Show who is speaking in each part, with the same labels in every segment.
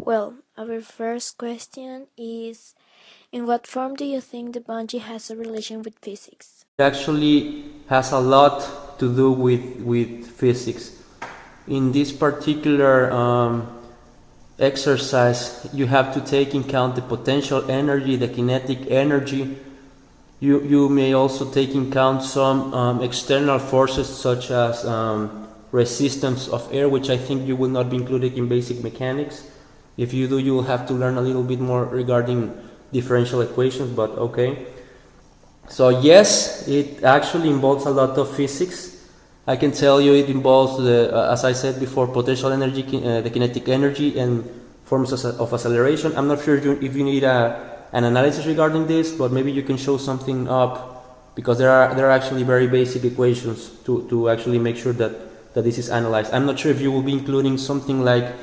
Speaker 1: Well, our first question is, in what form do you think the bungee has a relation with physics?
Speaker 2: It actually has a lot to do with physics. In this particular exercise, you have to take in account the potential energy, the kinetic energy. You may also take in account some external forces such as resistance of air, which I think you will not be included in basic mechanics. If you do, you will have to learn a little bit more regarding differential equations, but okay. So yes, it actually involves a lot of physics. I can tell you it involves, as I said before, potential energy, the kinetic energy, and forms of acceleration. I'm not sure if you need an analysis regarding this, but maybe you can show something up, because there are actually very basic equations to actually make sure that this is analyzed. I'm not sure if you will be including something like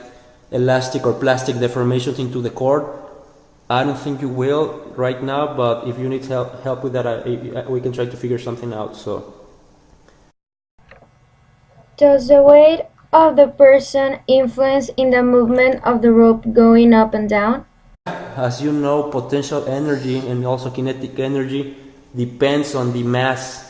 Speaker 2: elastic or plastic deformations into the cord. I don't think you will right now, but if you need help with that, we can try to figure something out. So,
Speaker 3: does the weight of the person influence in the movement of the rope going up and down?
Speaker 2: As you know, potential energy and also kinetic energy depends on the mass,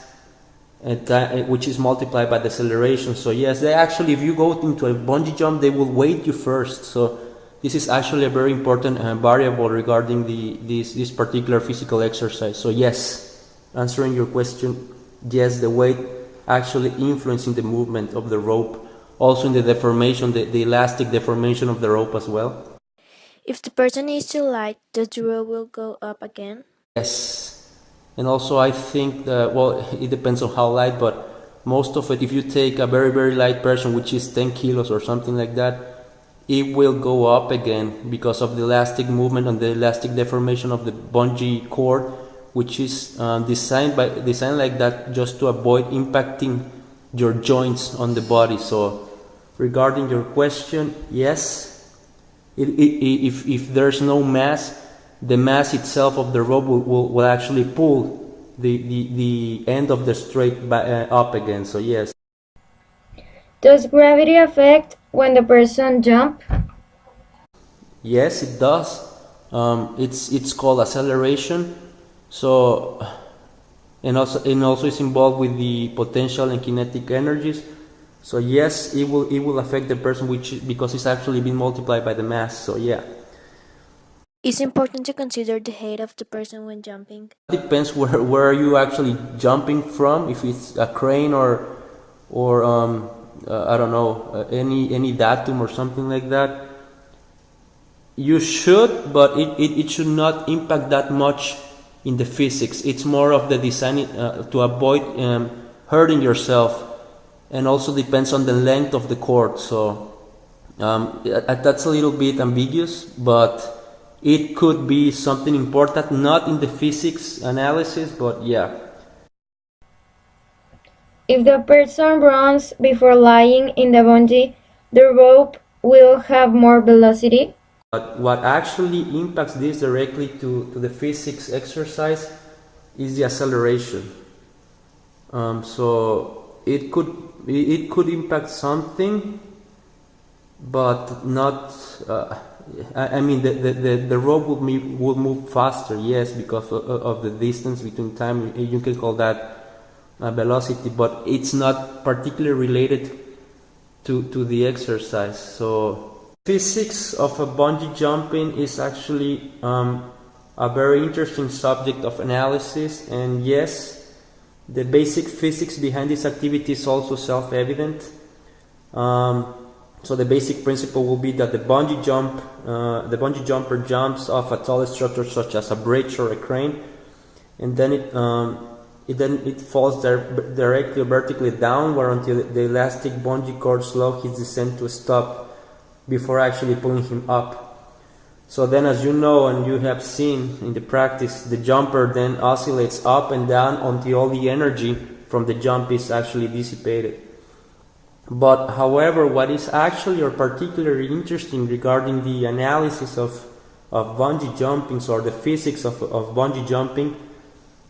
Speaker 2: which is multiplied by the acceleration. So yes, they actually, if you go into a bungee jump, they will weight you first. So this is actually a very important variable regarding this particular physical exercise. So yes, answering your question, yes, the weight actually influencing the movement of the rope, also in the deformation, the elastic deformation of the rope as well.
Speaker 1: If the person is too light, the rope will go up again?
Speaker 2: Yes, and also I think that, well, it depends on how light, but most of it, if you take a very, very light person, which is 10 kilos or something like that, it will go up again because of the elastic movement and the elastic deformation of the bungee cord, which is designed like that just to avoid impacting your joints on the body. So regarding your question, yes, if there's no mass, the mass itself of the rope will actually pull the end of the straight up again. So yes.
Speaker 3: Does gravity affect when the person jump?
Speaker 2: Yes, it does. It's called acceleration. So and also it's involved with the potential and kinetic energies. So yes, it will affect the person, because it's actually being multiplied by the mass. So yeah.
Speaker 1: It's important to consider the height of the person when jumping.
Speaker 2: It depends where are you actually jumping from. If it's a crane or I don't know, any datum or something like that, you should, but it should not impact that much in the physics. It's more of the design to avoid hurting yourself, and also depends on the length of the cord. So that's a little bit ambiguous, but it could be something important, not in the physics analysis, but yeah.
Speaker 3: If the person runs before lying in the bungee, the rope will have more velocity.
Speaker 2: But what actually impacts this directly to the physics exercise is the acceleration. So it could impact something, but not. I mean, the rope will move faster, yes, because of the distance between time. You can call that velocity, but it's not particularly related to the exercise. So physics of a bungee jumping is actually a very interesting subject of analysis, and yes, the basic physics behind this activity is also self-evident. So the basic principle will be that the bungee jumper jumps off a tall structure such as a bridge or a crane, and then it falls directly or vertically downward until the elastic bungee cord slows his descent to a stop before actually pulling him up. So then, as you know and you have seen in the practice, the jumper then oscillates up and down until all the energy from the jump is actually dissipated. But however, what is actually or particularly interesting regarding the analysis of bungee jumping, or the physics of bungee jumping,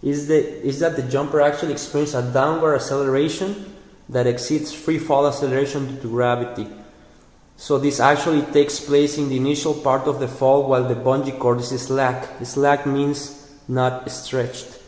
Speaker 2: is that the jumper actually experiences a downward acceleration that exceeds free fall acceleration due to gravity. So this actually takes place in the initial part of the fall while the bungee cord is slack. Slack means not stretched.